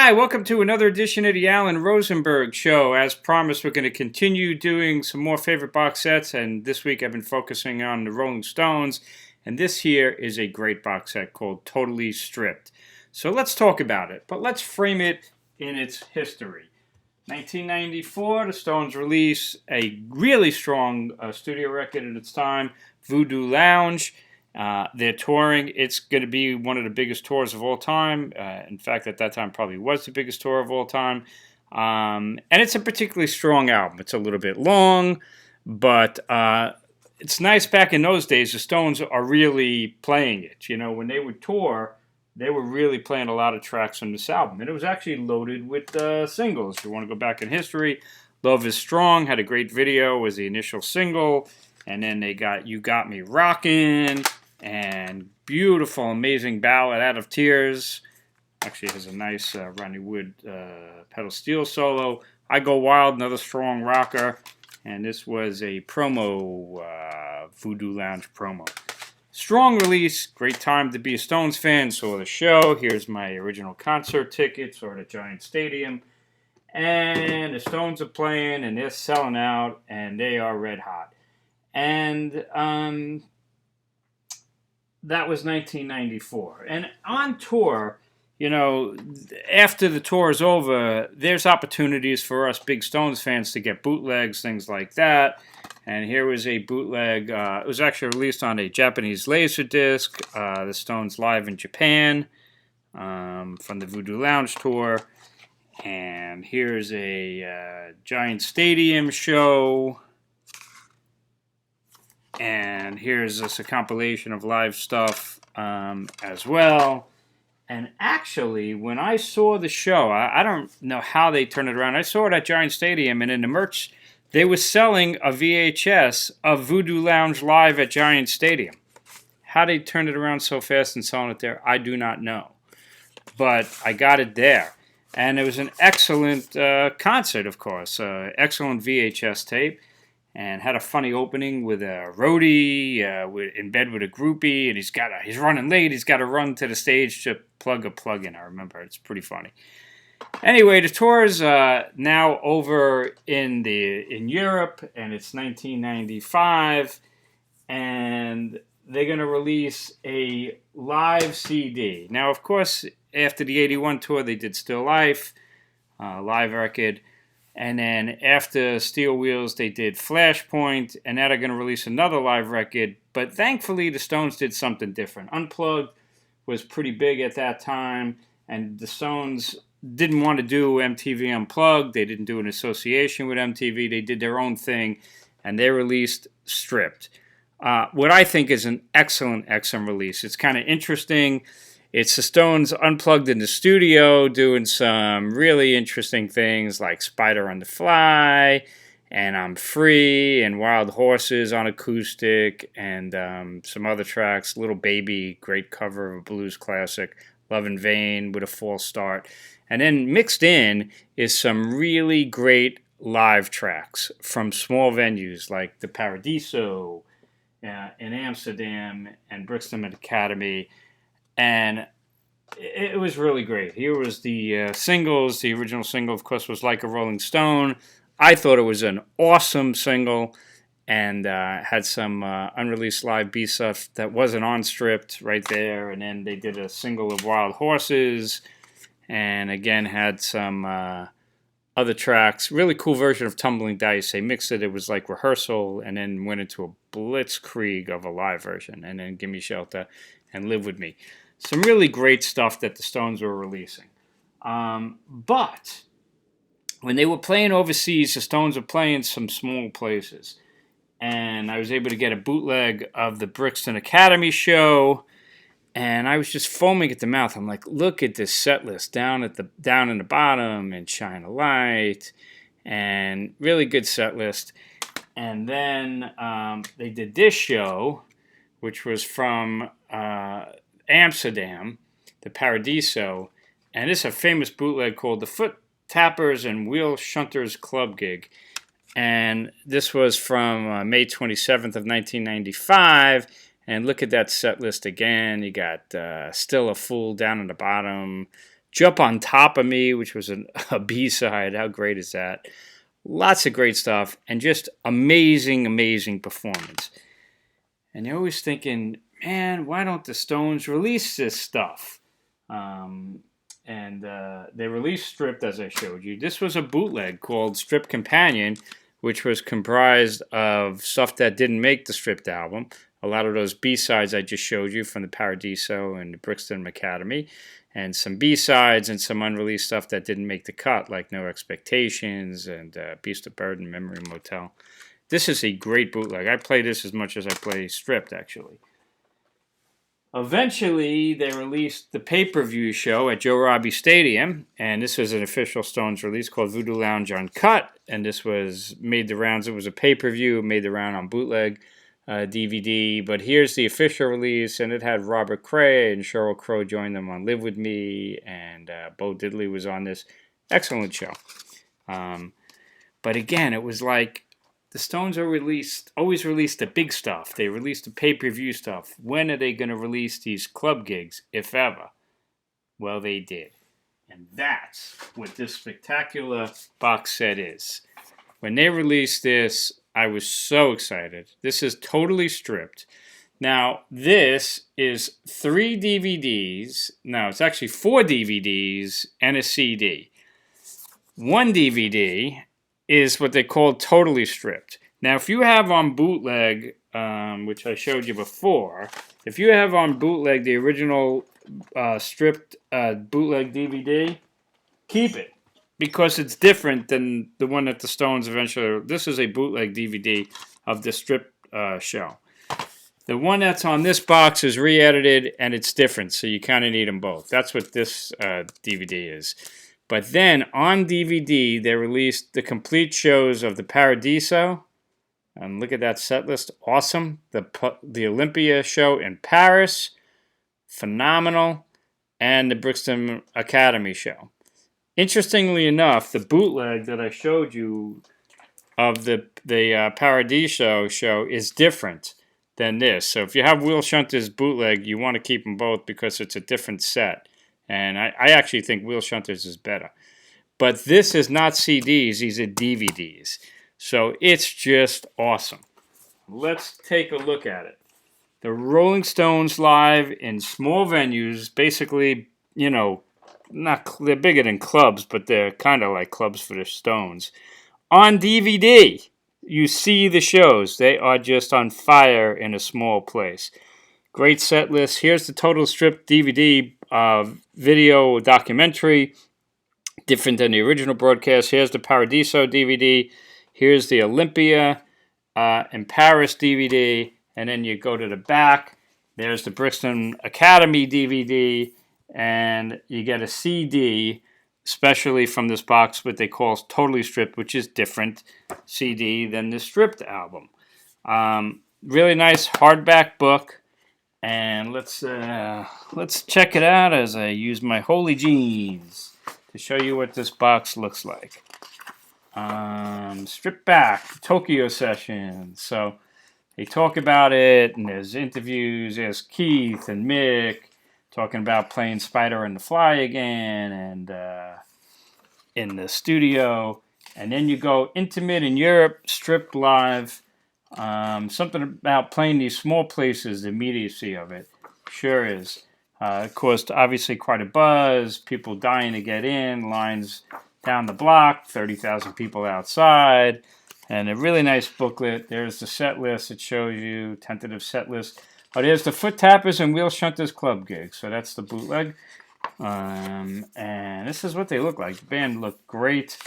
Hi, welcome to another edition of the Alan Rosenberg Show. As promised, we're going to continue doing some more favorite box sets, and this week I've been focusing on the Rolling Stones, and this here is a great box set called Totally Stripped. So let's talk about it, but let's frame it in its history. 1994, the Stones release a really strong studio record at its time, Voodoo Lounge. They're touring. It's going to be one of the biggest tours of all time. In fact, at that time, probably was the biggest tour of all time. And it's a particularly strong album. It's a little bit long, but it's nice back in those days. The Stones are really playing it. You know, when they would tour, they were really playing a lot of tracks on this album. And it was actually loaded with singles. If you want to go back in history, Love is Strong had a great video, was the initial single. And then they got You Got Me Rockin', and beautiful, amazing ballad, Out of Tears. Actually has a nice Rodney Wood pedal steel solo. I Go Wild, another strong rocker. And this was a promo, Voodoo Lounge promo. Strong release, great time to be a Stones fan. Saw the show. Here's my original concert tickets, or at Giant Stadium. And the Stones are playing, and they're selling out, and they are red hot. And that was 1994. And on tour, you know, after the tour is over, there's opportunities for us big Stones fans to get bootlegs, things like that. And here was a bootleg. It was actually released on a Japanese Laserdisc, the Stones live in Japan, from the Voodoo Lounge tour. And here's a Giant Stadium show. And here's just a compilation of live stuff as well. And actually, when I saw the show, I don't know how they turned it around. I saw it at Giant Stadium, and in the merch, they were selling a VHS of Voodoo Lounge live at Giant Stadium. How they turned it around so fast and selling it there, I do not know. But I got it there. And it was an excellent concert, of course. Excellent VHS tape. And had a funny opening with a roadie in bed with a groupie, and he's running late. He's got to run to the stage to plug a plug-in. I remember it's pretty funny. Anyway, the tour is now over in Europe, and it's 1995, and they're going to release a live CD. Now, of course, after the '81 tour, they did Still Life, live record. And then after Steel Wheels, they did Flashpoint, and now they're going to release another live record. But thankfully, the Stones did something different. Unplugged was pretty big at that time, and the Stones didn't want to do MTV Unplugged. They didn't do an association with MTV. They did their own thing, and they released Stripped. What I think is an excellent release. It's kind of interesting. It's the Stones unplugged in the studio, doing some really interesting things like Spider on the Fly, and I'm Free, and Wild Horses on acoustic, and some other tracks. Little Baby, great cover of a blues classic. Love in Vain with a false start. And then mixed in is some really great live tracks from small venues like the Paradiso in Amsterdam and Brixton Academy. And it was really great. Here was the singles. The original single, of course, was Like a Rolling Stone. I thought it was an awesome single, and had some unreleased live B stuff that wasn't on Stripped right there. And then they did a single of Wild Horses, and again had some other tracks. Really cool version of Tumbling Dice. They mixed it. It was like rehearsal, and then went into a blitzkrieg of a live version. And then Gimme Shelter and Live With Me. Some really great stuff that the Stones were releasing. But when they were playing overseas, the Stones were playing some small places. And I was able to get a bootleg of the Brixton Academy show. And I was just foaming at the mouth. I'm like, look at this set list down in the bottom, and Shine a Light, and really good set list. And then they did this show, which was from Amsterdam, the Paradiso, and this is a famous bootleg called the Foot Tappers and Wheel Shunters Club Gig. And this was from May 27th of 1995. And look at that set list again. You got Still a Fool down at the bottom, Jump on Top of Me, which was a B-side. How great is that? Lots of great stuff, and just amazing, amazing performance. And you're always thinking, man, why don't the Stones release this stuff? They released Stripped, as I showed you. This was a bootleg called Stripped Companion, which was comprised of stuff that didn't make the Stripped album. A lot of those B-sides I just showed you from the Paradiso and the Brixton Academy, and some B-sides and some unreleased stuff that didn't make the cut, like No Expectations and Beast of Burden, Memory Motel. This is a great bootleg. I play this as much as I play Stripped, actually. Eventually, they released the pay-per-view show at Joe Robbie Stadium, and this was an official Stones release called Voodoo Lounge Uncut, and this was made the rounds. It was a pay-per-view, made the round on bootleg DVD, but here's the official release, and it had Robert Cray and Sheryl Crow join them on Live With Me, and Bo Diddley was on this. Excellent show. But again, it was like, the Stones always released the big stuff. They released the pay-per-view stuff. When are they going to release these club gigs, if ever? Well, they did. And that's what this spectacular box set is. When they released this, I was so excited. This is totally stripped. Now, this is 3 DVDs. No, it's actually 4 DVDs and a CD. 1 DVD is what they call totally stripped. Now, if you have on bootleg, which I showed you before, if you have on bootleg the original stripped bootleg DVD, keep it, because it's different than the one that the Stones eventually... This is a bootleg DVD of the stripped show. The one that's on this box is re-edited, and it's different, so you kind of need them both. That's what this DVD is. But then, on DVD, they released the complete shows of the Paradiso. And look at that set list. Awesome. The Olympia show in Paris. Phenomenal. And the Brixton Academy show. Interestingly enough, the bootleg that I showed you of the Paradiso show is different than this. So if you have Will Shunter's bootleg, you want to keep them both because it's a different set. And I actually think Will Shunter's is better. But this is not CDs, these are DVDs. So it's just awesome. Let's take a look at it. The Rolling Stones live in small venues, basically, you know, they're bigger than clubs, but they're kind of like clubs for the Stones. On DVD, you see the shows. They are just on fire in a small place. Great set list. Here's the total stripped DVD video documentary, different than the original broadcast. Here's the Paradiso DVD. Here's the Olympia and Paris DVD. And then you go to the back. There's the Brixton Academy DVD. And you get a CD, especially from this box, what they call Totally Stripped, which is different CD than the Stripped album. Really nice hardback book. And let's check it out as I use my holy jeans to show you what this box looks like. Stripped back, Tokyo session. So they talk about it, and there's interviews. There's Keith and Mick talking about playing Spider and the Fly again, and in the studio. And then you go Intimate in Europe, stripped live. Something about playing these small places, the immediacy of it. Sure is. It caused obviously quite a buzz, people dying to get in, lines down the block, 30,000 people outside, and a really nice booklet. There's the set list. It shows you tentative set list. Oh, there's the Foot Tappers and Will Shunter's club gig. So that's the bootleg. And this is what they look like. The band looked great.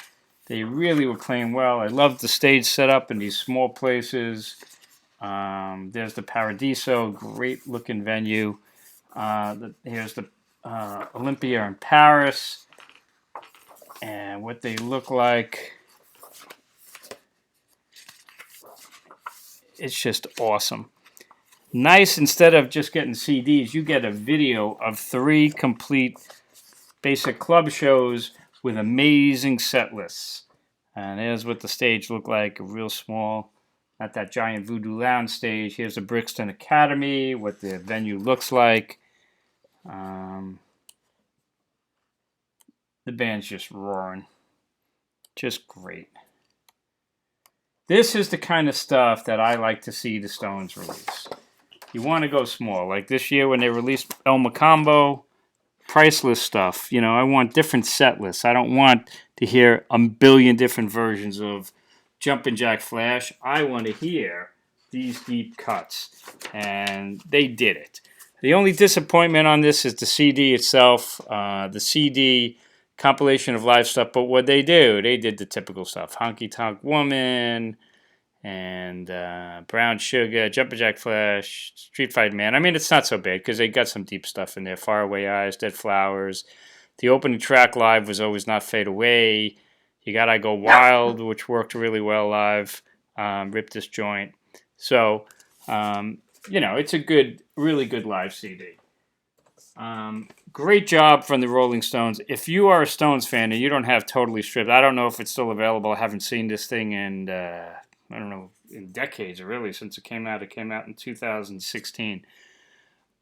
They really were playing well. I loved the stage setup in these small places. There's the Paradiso, great looking venue. Here's the Olympia in Paris. And what they look like. It's just awesome. Nice, instead of just getting CDs, you get a video of 3 complete basic club shows with amazing set lists. And here's what the stage looked like, real small, not that giant Voodoo Lounge stage. Here's the Brixton Academy, what the venue looks like. The band's just roaring. Just great. This is the kind of stuff that I like to see the Stones release. You want to go small. Like this year when they released El Macambo, priceless stuff. You know, I want different set lists. I don't want to hear a billion different versions of Jumpin' Jack Flash. I want to hear these deep cuts. And they did it. The only disappointment on this is the CD itself. The CD compilation of live stuff. But what they do, they did the typical stuff. Honky Tonk Woman and Brown Sugar, Jumpin' Jack Flash, Street Fight Man. I mean, it's not so bad because they got some deep stuff in there. Faraway Eyes, Dead Flowers. The opening track live was Always Not Fade Away. You got I Go Wild, which worked really well live. Rip This Joint. So, you know, it's a good, really good live CD. Great job from the Rolling Stones. If you are a Stones fan and you don't have Totally Stripped, I don't know if it's still available. I haven't seen this thing in, I don't know, in decades, really, since it came out. It came out in 2016.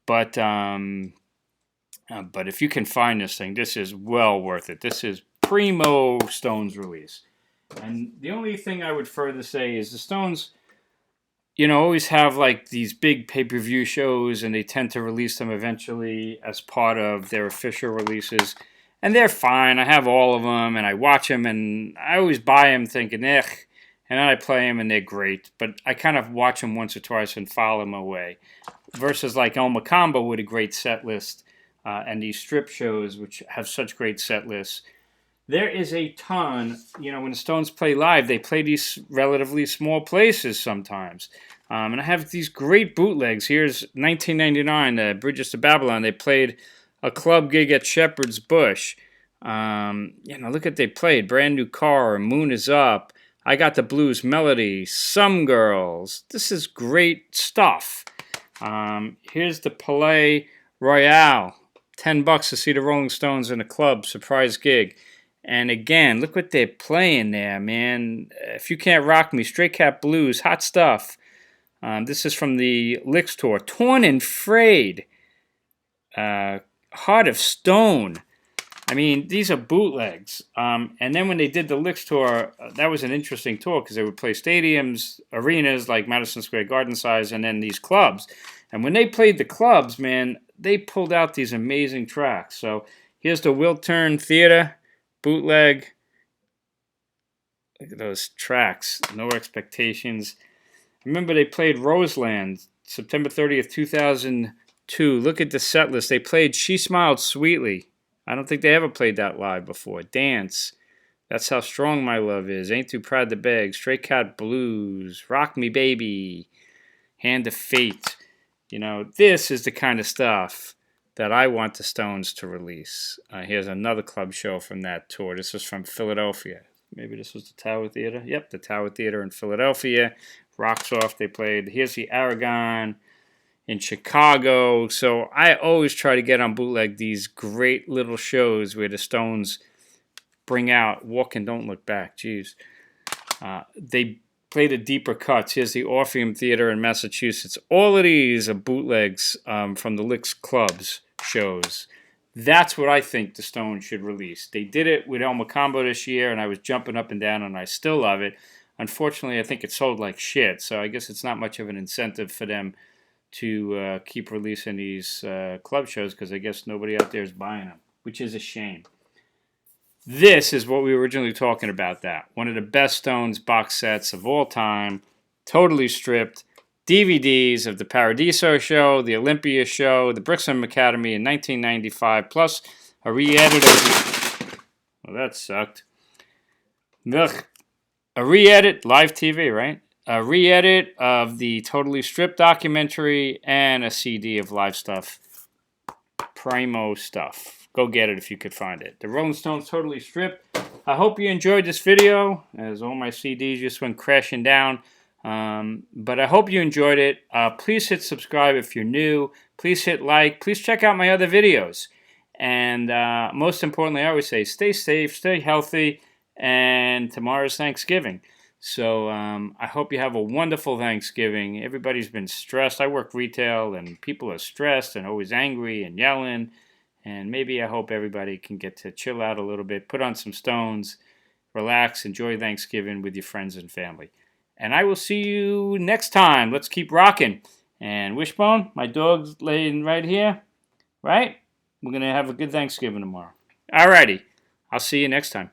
But if you can find this thing, this is well worth it. This is primo Stones release. And the only thing I would further say is the Stones, you know, always have like these big pay-per-view shows, and they tend to release them eventually as part of their official releases. And they're fine. I have all of them, and I watch them, and I always buy them thinking, and then I play them, and they're great. But I kind of watch them once or twice and file them away. Versus like El Macambo with a great set list, and these strip shows, which have such great set lists. There is a ton, you know, when the Stones play live, they play these relatively small places sometimes. And I have these great bootlegs. Here's 1999, Bridges to Babylon. They played a club gig at Shepherd's Bush. You know, look at they played. Brand New Car, Moon Is Up, I Got the Blues Melody, Some Girls. This is great stuff. Here's the Palais Royale. $10 to see the Rolling Stones in a club, surprise gig. And again, look what they're playing there, man. If You Can't Rock Me, Straight Cat Blues, hot stuff. This is from the Licks tour. Torn and Frayed, Heart of Stone. I mean, these are bootlegs. And then when they did the Licks tour, that was an interesting tour because they would play stadiums, arenas like Madison Square Garden size, and then these clubs. And when they played the clubs, man, they pulled out these amazing tracks. So here's the Wiltern Theater bootleg. Look at those tracks. No Expectations. Remember they played Roseland, September 30th, 2002. Look at the set list. They played She Smiled Sweetly. I don't think they ever played that live before. Dance. That's How Strong My Love Is. Ain't Too Proud to Beg. Stray Cat Blues. Rock Me Baby. Hand of Fate. You know, this is the kind of stuff that I want the Stones to release. Here's another club show from that tour. This was from Philadelphia. Maybe this was the Tower Theater. Yep, the Tower Theater in Philadelphia. Rocks Off they played. Here's the Aragon in Chicago. So I always try to get on bootleg these great little shows where the Stones bring out Walk and Don't Look Back. Jeez. They play the deeper cuts. Here's the Orpheum Theater in Massachusetts. All of these are bootlegs from the Licks Clubs shows. That's what I think the Stones should release. They did it with El Macambo this year, and I was jumping up and down, and I still love it. Unfortunately, I think it sold like shit, so I guess it's not much of an incentive for them to keep releasing these club shows because I guess nobody out there is buying them, which is a shame. This is what we were originally talking about, that. One of the best Stones box sets of all time, totally stripped, DVDs of the Paradiso show, the Olympia show, the Brixton Academy in 1995, plus a re-edit of... Well, that sucked. Ugh. A re-edit, live TV, right? A re-edit of the Totally Stripped documentary and a CD of live stuff. Primo stuff. Go get it if you could find it. The Rolling Stones Totally Stripped. I hope you enjoyed this video, as all my CDs just went crashing down. But I hope you enjoyed it. Please hit subscribe if you're new. Please hit like. Please check out my other videos. And most importantly, I always say, stay safe, stay healthy, and tomorrow's Thanksgiving. So I hope you have a wonderful Thanksgiving. Everybody's been stressed. I work retail, and people are stressed and always angry and yelling. And maybe I hope everybody can get to chill out a little bit, put on some stones, relax, enjoy Thanksgiving with your friends and family. And I will see you next time. Let's keep rocking. And Wishbone, my dog's laying right here, right? We're going to have a good Thanksgiving tomorrow. Alrighty. I'll see you next time.